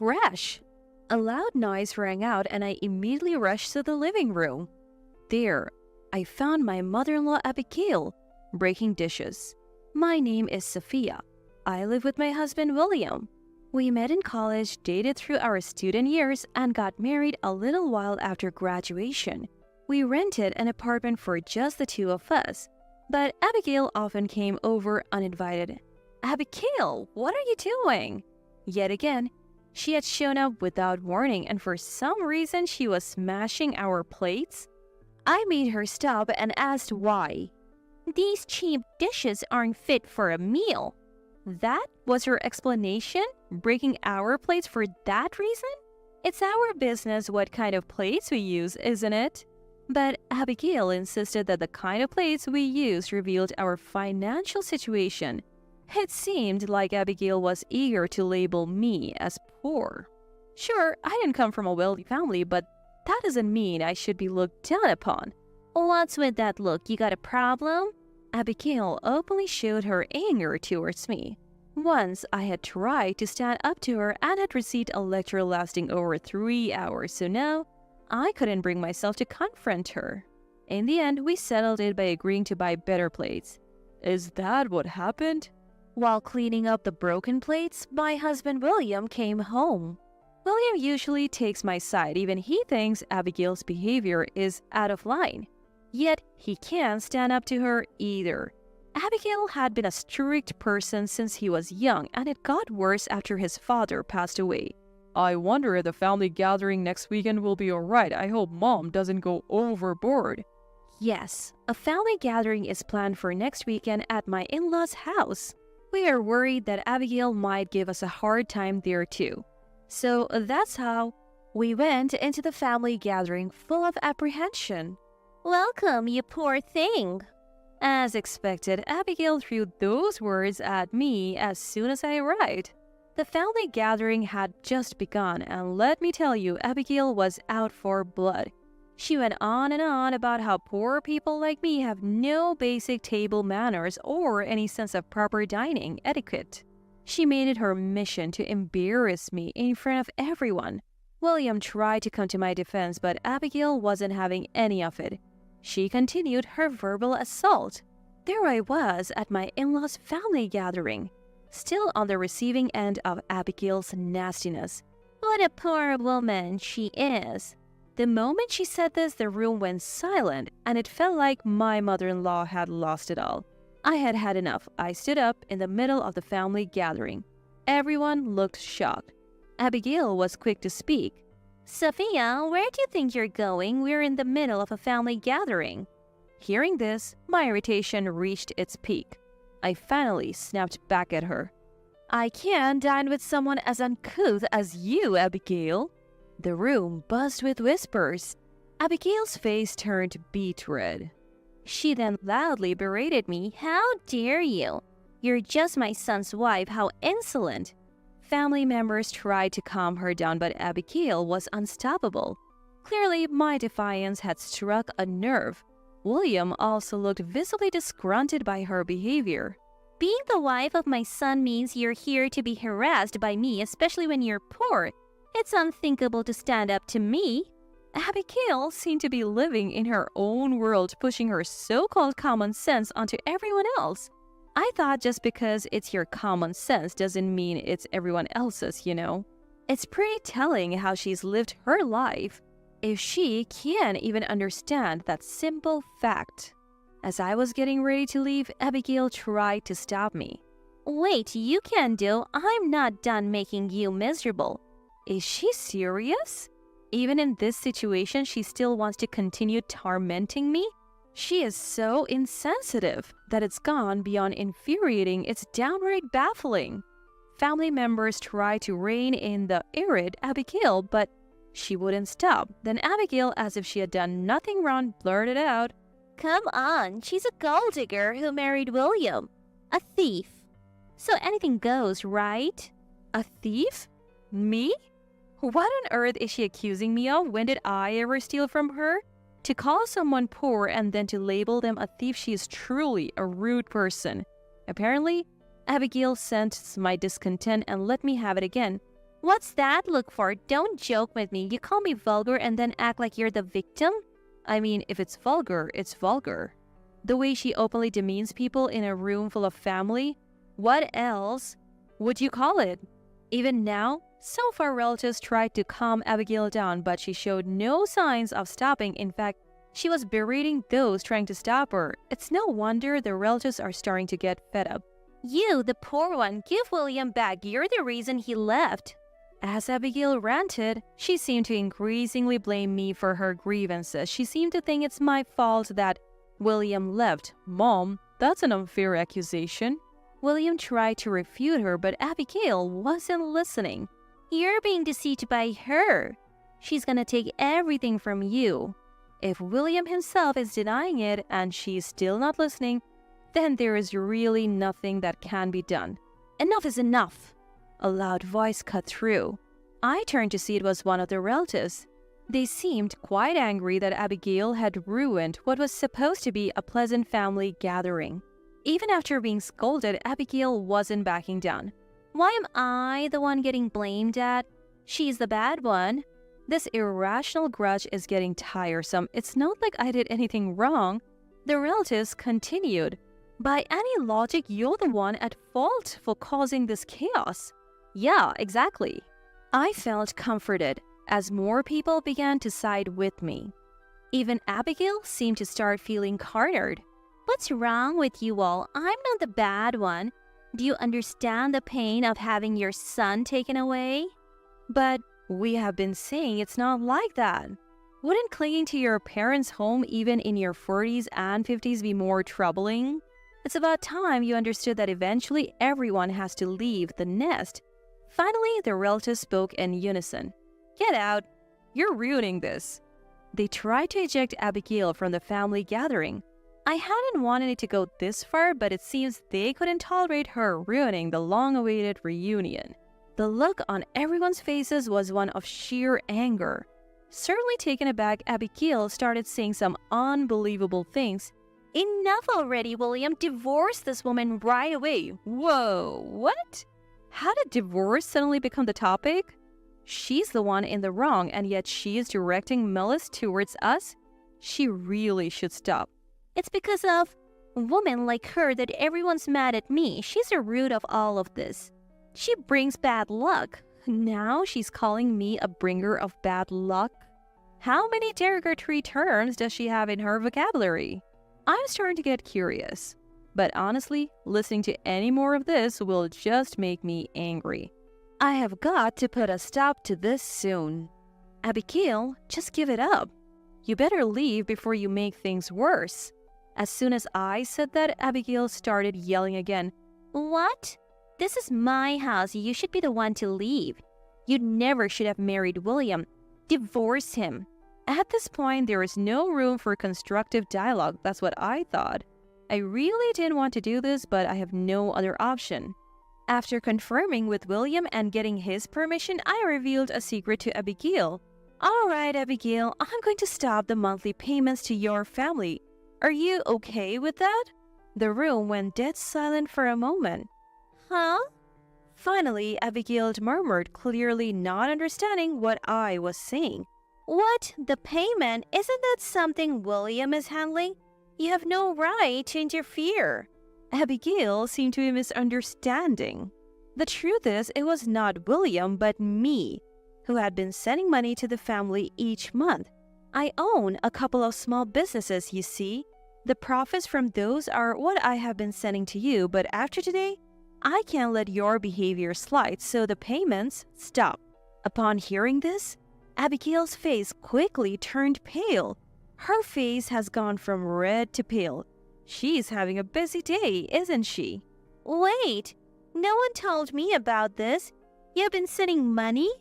crash! A loud noise rang out and I immediately rushed to the living room. There, I found my mother-in-law Abigail, breaking dishes. My name is Sophia. I live with my husband William. We met in college, dated through our student years, and got married a little while after graduation. We rented an apartment for just the two of us, but Abigail often came over uninvited. Abigail, what are you doing? Yet again, she had shown up without warning, and for some reason she was smashing our plates. I made her stop and asked why. These cheap dishes aren't fit for a meal. That was her explanation? Breaking our plates for that reason? It's our business what kind of plates we use, isn't it? But Abigail insisted that the kind of plates we used revealed our financial situation. It seemed like Abigail was eager to label me as poor. Sure, I didn't come from a wealthy family, but that doesn't mean I should be looked down upon. What's with that look? You got a problem? Abigail openly showed her anger towards me. Once I had tried to stand up to her and had received a lecture lasting over 3 hours, so now I couldn't bring myself to confront her. In the end, we settled it by agreeing to buy better plates. Is that what happened? While cleaning up the broken plates, my husband William came home. William usually takes my side, even he thinks Abigail's behavior is out of line. Yet he can't stand up to her either. Abigail had been a strict person since he was young, and it got worse after his father passed away. I wonder if the family gathering next weekend will be alright. I hope Mom doesn't go overboard. Yes, a family gathering is planned for next weekend at my in-laws' house. We are worried that Abigail might give us a hard time there too. So that's how we went into the family gathering full of apprehension. Welcome, you poor thing. As expected, Abigail threw those words at me as soon as I arrived. The family gathering had just begun, and let me tell you, Abigail was out for blood. She went on and on about how poor people like me have no basic table manners or any sense of proper dining etiquette. She made it her mission to embarrass me in front of everyone. William tried to come to my defense, but Abigail wasn't having any of it. She continued her verbal assault. There I was at my in-laws' family gathering, still on the receiving end of Abigail's nastiness. What a poor woman she is. The moment she said this, the room went silent, and it felt like my mother-in-law had lost it all. I had had enough. I stood up in the middle of the family gathering. Everyone looked shocked. Abigail was quick to speak. Sophia, where do you think you're going? We're in the middle of a family gathering. Hearing this, my irritation reached its peak. I finally snapped back at her. I can't dine with someone as uncouth as you, Abigail. The room buzzed with whispers. Abigail's face turned beet red. She then loudly berated me. How dare you? You're just my son's wife. How insolent. Family members tried to calm her down, but Abigail was unstoppable. Clearly, my defiance had struck a nerve. William also looked visibly disgruntled by her behavior. Being the wife of my son means you're here to be harassed by me, especially when you're poor. It's unthinkable to stand up to me. Abigail seemed to be living in her own world, pushing her so-called common sense onto everyone else. I thought just because it's your common sense doesn't mean it's everyone else's, you know. It's pretty telling how she's lived her life, if she can't even understand that simple fact. As I was getting ready to leave, Abigail tried to stop me. Wait, you can do. I'm not done making you miserable. Is she serious? Even in this situation, she still wants to continue tormenting me? She is so insensitive that it's gone beyond infuriating, it's downright baffling. Family members tried to rein in the irate Abigail, but she wouldn't stop. Then Abigail, as if she had done nothing wrong, blurted out, Come on, she's a gold digger who married William. A thief. So anything goes, right? A thief? Me? What on earth is she accusing me of? When did I ever steal from her? To call someone poor and then to label them a thief, she is truly a rude person. Apparently, Abigail sensed my discontent and let me have it again. What's that look for? Don't joke with me. You call me vulgar and then act like you're the victim? I mean, if it's vulgar, it's vulgar. The way she openly demeans people in a room full of family, what else would you call it? Even now, some of our relatives tried to calm Abigail down, but she showed no signs of stopping. In fact, she was berating those trying to stop her. It's no wonder the relatives are starting to get fed up. You, the poor one, give William back. You're the reason he left. As Abigail ranted, she seemed to increasingly blame me for her grievances. She seemed to think it's my fault that William left. Mom, that's an unfair accusation. William tried to refute her, but Abigail wasn't listening. You're being deceived by her. She's gonna take everything from you. If William himself is denying it and she's still not listening, then there is really nothing that can be done. Enough is enough. A loud voice cut through. I turned to see it was one of the relatives. They seemed quite angry that Abigail had ruined what was supposed to be a pleasant family gathering. Even after being scolded, Abigail wasn't backing down. Why am I the one getting blamed at? She's the bad one. This irrational grudge is getting tiresome. It's not like I did anything wrong. The relatives continued. By any logic, you're the one at fault for causing this chaos. Yeah, exactly. I felt comforted as more people began to side with me. Even Abigail seemed to start feeling cornered. What's wrong with you all? I'm not the bad one. Do you understand the pain of having your son taken away? But we have been saying it's not like that. Wouldn't clinging to your parents' home even in your 40s and 50s be more troubling? It's about time you understood that eventually everyone has to leave the nest. Finally, the relatives spoke in unison. Get out. You're ruining this. They tried to eject Abigail from the family gathering. I hadn't wanted it to go this far, but it seems they couldn't tolerate her ruining the long-awaited reunion. The look on everyone's faces was one of sheer anger. Certainly taken aback, Abigail started saying some unbelievable things. Enough already, William. Divorce this woman right away. Whoa, what? How did divorce suddenly become the topic? She's the one in the wrong, and yet she is directing malice towards us? She really should stop. It's because of a woman like her that everyone's mad at me. She's the root of all of this. She brings bad luck. Now she's calling me a bringer of bad luck. How many derogatory terms does she have in her vocabulary? I'm starting to get curious. But honestly, listening to any more of this will just make me angry. I have got to put a stop to this soon. Abigail, just give it up. You better leave before you make things worse. As soon as I said that, Abigail started yelling again. What? This is my house. You should be the one to leave. You never should have married William. Divorce him. At this point, there is no room for constructive dialogue. That's what I thought. I really didn't want to do this, but I have no other option. After confirming with William and getting his permission, I revealed a secret to Abigail. All right, Abigail, I'm going to stop the monthly payments to your family. Are you okay with that? The room went dead silent for a moment. Huh? Finally, Abigail murmured, clearly not understanding what I was saying. What? The payment? Isn't that something William is handling? You have no right to interfere. Abigail seemed to be misunderstanding. The truth is, it was not William, but me, who had been sending money to the family each month. I own a couple of small businesses, you see. The profits from those are what I have been sending to you, but after today, I can't let your behavior slide, so the payments stop. Upon hearing this, Abigail's face quickly turned pale. Her face has gone from red to pale. She's having a busy day, isn't she? Wait, no one told me about this. You've been sending money?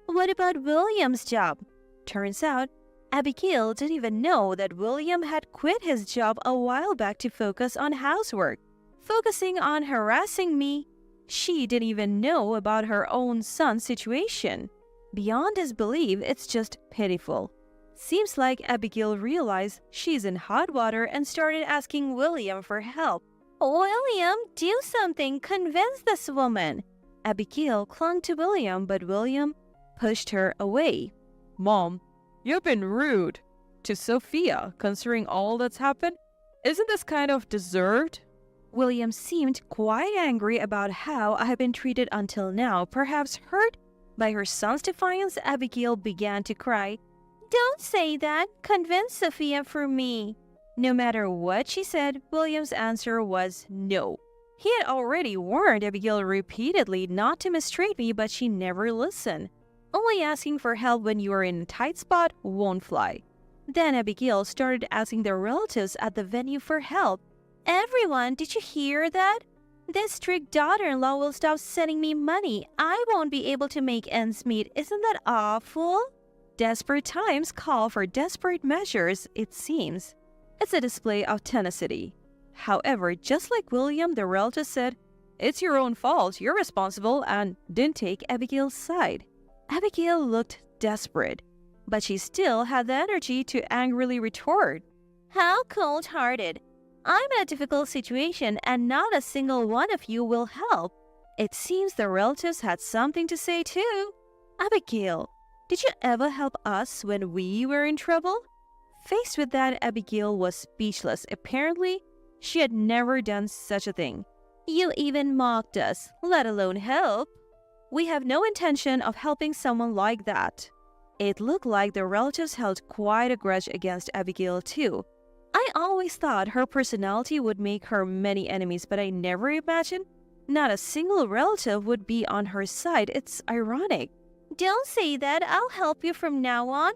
What about William's job? Turns out, Abigail didn't even know that William had quit his job a while back to focus on housework. Focusing on harassing me, she didn't even know about her own son's situation. Beyond disbelief, it's just pitiful. Seems like Abigail realized she's in hot water and started asking William for help. William, do something. Convince this woman. Abigail clung to William, but William pushed her away. Mom, you've been rude to Sophia, considering all that's happened. Isn't this kind of deserved? William seemed quite angry about how I had been treated until now. Perhaps hurt by her son's defiance, Abigail began to cry. "Don't say that. Convince Sophia for me." No matter what she said, William's answer was no. He had already warned Abigail repeatedly not to mistreat me, but she never listened. Only asking for help when you are in a tight spot won't fly. Then Abigail started asking their relatives at the venue for help. "Everyone, did you hear that? This strict daughter-in-law will stop sending me money. I won't be able to make ends meet. Isn't that awful?" Desperate times call for desperate measures, it seems. It's a display of tenacity. However, just like William, the relatives said, "It's your own fault, you're responsible," and didn't take Abigail's side. Abigail looked desperate, but she still had the energy to angrily retort. "How cold-hearted. I'm in a difficult situation and not a single one of you will help." It seems the relatives had something to say too. "Abigail, did you ever help us when we were in trouble?" Faced with that, Abigail was speechless. Apparently, she had never done such a thing. "You even mocked us, let alone help." "We have no intention of helping someone like that." It looked like the relatives held quite a grudge against Abigail too. I always thought her personality would make her many enemies, but I never imagined not a single relative would be on her side. It's ironic. "Don't say that. I'll help you from now on.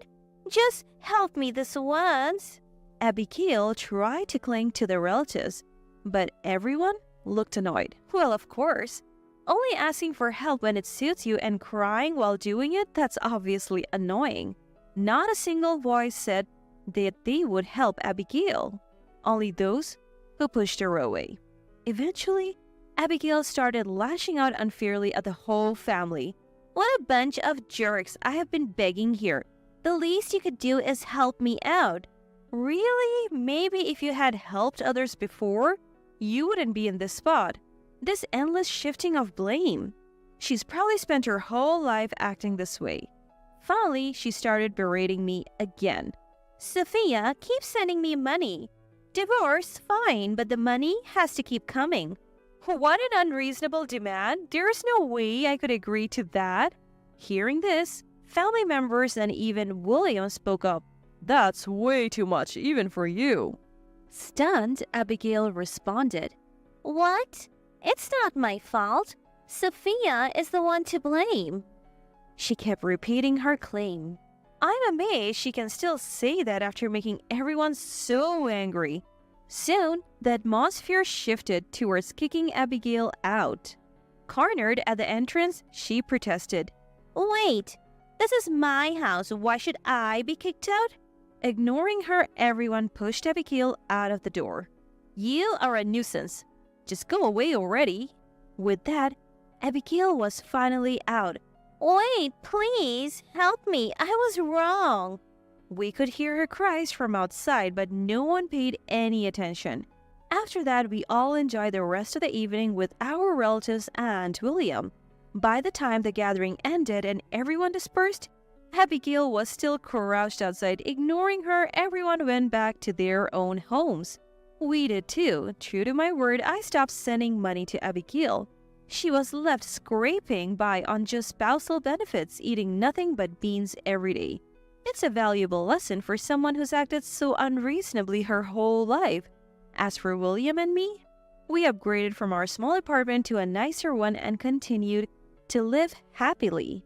Just help me this once." Abigail tried to cling to the relatives, but everyone looked annoyed. Well, of course. Only asking for help when it suits you and crying while doing it, that's obviously annoying. Not a single voice said that they would help Abigail. Only those who pushed her away. Eventually, Abigail started lashing out unfairly at the whole family. "What a bunch of jerks. I have been begging here. The least you could do is help me out." Really? Maybe if you had helped others before, you wouldn't be in this spot. This endless shifting of blame. She's probably spent her whole life acting this way. Finally, she started berating me again. "Sophia, keep sending me money. Divorce, fine, but the money has to keep coming." What an unreasonable demand. There's no way I could agree to that. Hearing this, family members and even William spoke up. "That's way too much, even for you." Stunned, Abigail responded, "What? It's not my fault. Sophia is the one to blame." She kept repeating her claim. I'm amazed she can still say that after making everyone so angry. Soon, the atmosphere shifted towards kicking Abigail out. Cornered at the entrance, she protested. "Wait, this is my house. Why should I be kicked out?" Ignoring her, everyone pushed Abigail out of the door. "You are a nuisance. Just go away already." With that, Abigail was finally out. "Wait, please, help me. I was wrong." We could hear her cries from outside, but no one paid any attention. After that, we all enjoyed the rest of the evening with our relatives and William. By the time the gathering ended and everyone dispersed, Abigail was still crouched outside. Ignoring her, everyone went back to their own homes. We did too. True to my word, I stopped sending money to Abigail. She was left scraping by on just spousal benefits, eating nothing but beans every day. It's a valuable lesson for someone who's acted so unreasonably her whole life. As for William and me, we upgraded from our small apartment to a nicer one and continued to live happily.